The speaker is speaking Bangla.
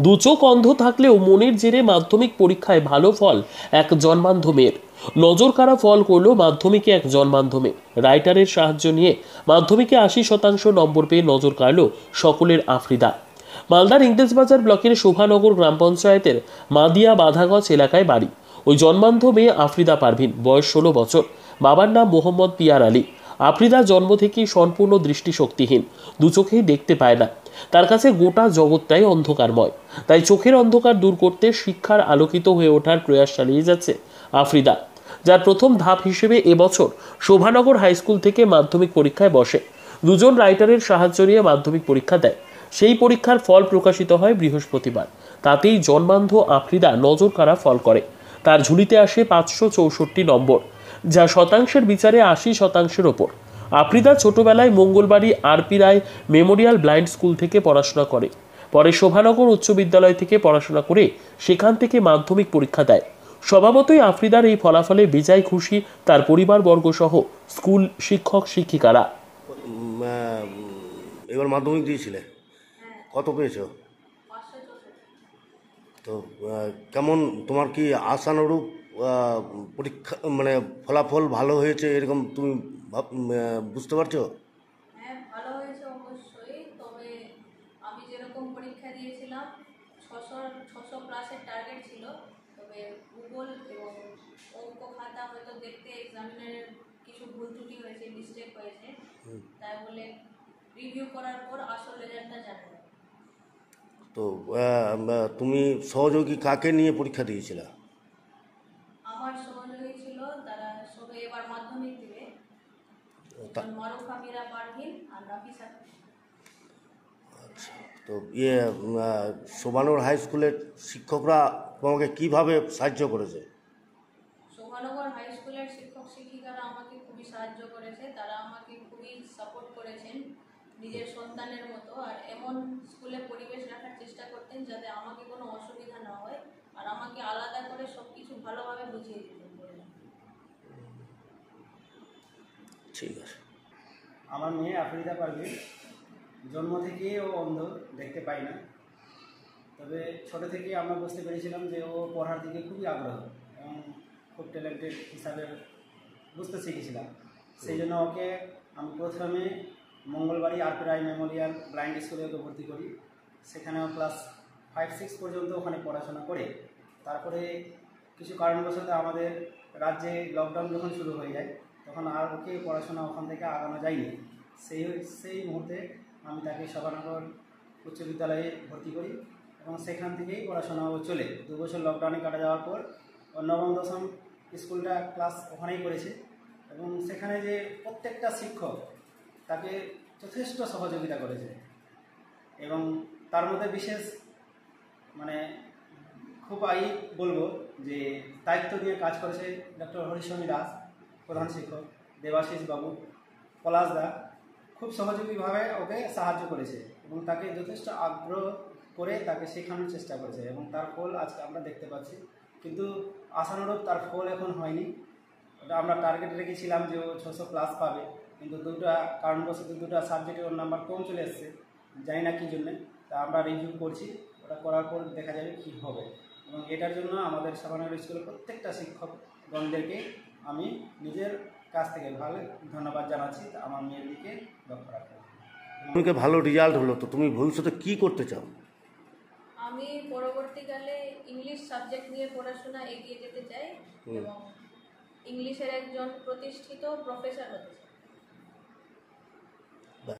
দু চোখ অন্ধ থাকলেও মনের জেরে মাধ্যমিক পরীক্ষায় ভালো ফল এক জন্মান্ধ মেয়ের। নজর কাড়া ফল করলো মাধ্যমিকে এক জন্মান্ধ মেয়ে। রাইটারের সাহায্য নিয়ে মাধ্যমিকে 80% নম্বর পেয়ে নজর কাড়ল সকলের আফ্রিদা। মালদার ইংরেজবাজার ব্লকের শোভানগর গ্রাম পঞ্চায়েতের মাদিয়া বাধাগজ এলাকায় বাড়ি ওই জন্মান্ধ মেয়ে আফ্রিদা পারভিন। বয়স 16 বছর। বাবার নাম মোহাম্মদ পিয়ার আলী। আফ্রিদা জন্ম থেকেই সম্পূর্ণ দৃষ্টিশক্তিহীন, দু চোখেই দেখতে পায় না। তার কাছে গোটা জগৎটাই অন্ধকারময়। তাই চোখের অন্ধকার দূর করতে শিক্ষার আলোকিত হয়ে ওঠার প্রয়াস চালিয়ে যাচ্ছে আফ্রিদা, যার প্রথম ধাপ হিসেবে এবছর শোভানগর হাই স্কুল থেকে মাধ্যমিক পরীক্ষায় বসে। দুজন রাইটারের সাহায্য নিয়ে মাধ্যমিক পরীক্ষা দেয়। সেই পরীক্ষার ফল প্রকাশিত হয় বৃহস্পতিবার। তাতেই জন্মান্ধ আফ্রিদা নজর কাড়া ফল করে। তার ঝুলিতে আসে 564 নম্বর, যা শতাংশের বিচারে 80%-এর ওপর। আফ্রিদা ছোটবেলায় মঙ্গলবাড়ি আরপি রায় মেমোরিয়াল ব্লাইন্ড স্কুল থেকে পড়াশোনা করে। পরে শোভানগর উচ্চ বিদ্যালয় থেকে পড়াশোনা করে সেখান থেকে মাধ্যমিক পরীক্ষা দেয়। স্বভাবতই আফ্রিদার এই ফলাফলে বেজায় খুশি তার পরিবারবর্গ সহ স্কুল শিক্ষক শিক্ষিকারা। এবার মাধ্যমিক দিয়েছিলে, কত পেয়েছো? তো কেমন, তোমার কি আশানুরূপ পরীক্ষা, মানে ফলাফল ভালো হয়েছে এরকম তুমি বুঝতে পারছো? হ্যাঁ, ভালো হয়েছে অবশ্যই। তবে আমি যেরকম পরীক্ষা দিয়েছিলাম 600 প্লাসের টার্গেট ছিল। তবে ভূগোল এবং অঙ্ক খাতা হয়তো দেখতে এক্সামিনারের কিছু ভুল ত্রুটি হয়েছে, মিস্টেক হয়েছে। তাই বলে রিভিউ করার পর আসল রেজাল্টটা জানা যাবে। তো তুমি সহযোগী কাকে নিয়ে পরীক্ষা দিয়েছিলে? আমার সহযোগী ছিল, তারা সবে এবার মাধ্যমিক দিবে, মারুফা মীরা পারভিন আর নাফিসা। আচ্ছা, তো শোভানগর হাই স্কুলের শিক্ষকরা তোমাকে কিভাবে সাহায্য করেছে? শোভানগর হাই স্কুলের শিক্ষক শিক্ষিকারা আমাকে খুবই সাহায্য করেছে। তারা আমাকে খুবই সাপোর্ট করেছেন নিজের সন্তানের মতো। আর এমন স্কুলে পরিবেশ রাখার চেষ্টা করতেন যাতে আমাকে কোনো অসুবিধা না হয়, আর আমাকে আলাদা করে সব কিছু ভালোভাবে বুঝিয়ে দিতেন। ঠিক আছে। আমার মেয়ে আফ্রিদা পারভিন, জন্ম থেকেই ও অন্ধ, দেখতে পাই না। তবে ছোটো থেকেই আমরা বুঝতে পেরেছিলাম যে ও পড়ার দিকে খুবই আগ্রহ এবং খুব ট্যালেন্টেড হিসাবে বুঝতে শিখেছিলাম। সেই জন্য ওকে আমি প্রথমে মঙ্গলবাড়ি আরপি রায় মেমোরিয়াল ব্লাইন্ড স্কুলে ওকে ভর্তি করি। সেখানেও ক্লাস 5-6 পর্যন্ত ওখানে পড়াশোনা করে তারপরে কিছু কারণবশত আমাদের রাজ্যে লকডাউন যখন শুরু হয়ে যায় তখন আর ওকে পড়াশোনা ওখান থেকে আগানো যায়নি। সেই মুহূর্তে আমি তাকে শোভানগর উচ্চ বিদ্যালয়ে ভর্তি করি এবং সেখান থেকেই পড়াশোনা ও চলে। 2 বছর লকডাউনে কাটা যাওয়ার পর ও নবম দশম স্কুলটা ক্লাস ওখানেই করেছে এবং সেখানে যে প্রত্যেকটা শিক্ষক তাকে যথেষ্ট সহযোগিতা করেছে এবং তার মধ্যে বিশেষ খুব বলবো যে দায়িত্ব নিয়ে কাজ করেছে ডক্টর হরিস্বামী দাস, প্রধান শিক্ষক, দেবাশিস বাবু, পলাশ দা খুব সহযোগীভাবে ওকে সাহায্য করেছে এবং তাকে যথেষ্ট আগ্রহ করে তাকে শেখানোর চেষ্টা করেছে এবং তার ফল আজকে আমরা দেখতে পাচ্ছি। কিন্তু আশানুরূপ তার ফল এখন হয়নি। ওটা আমরা টার্গেট রেখেছিলাম যে ও 600 প্লাস পাবে, কিন্তু কারণবশত দুটো সাবজেক্টে ওর নাম্বার কম চলে এসছে, জানি না কী জন্যে। তা আমরা রিভিউ করছি, ওটা করার পর দেখা যাবে কী হবে। এবং এটার জন্য আমাদের শোভানগর স্কুলের প্রত্যেকটা শিক্ষকগণদেরকে আমি নিজের কাছ থেকে ভালো ধন্যবাদ জানাচ্ছি আমার মেয়ের দিকে লক্ষ্য রাখতে। তোমাকে ভালো রেজাল্ট হলো, তো তুমি ভবিষ্যতে কি করতে চাও? আমি পরবর্তীকালে ইংলিশ সাবজেক্ট নিয়ে পড়াশোনা এগিয়ে যেতে চাই এবং ইংলিশের একজন প্রতিষ্ঠিত প্রফেসর হতে চাই।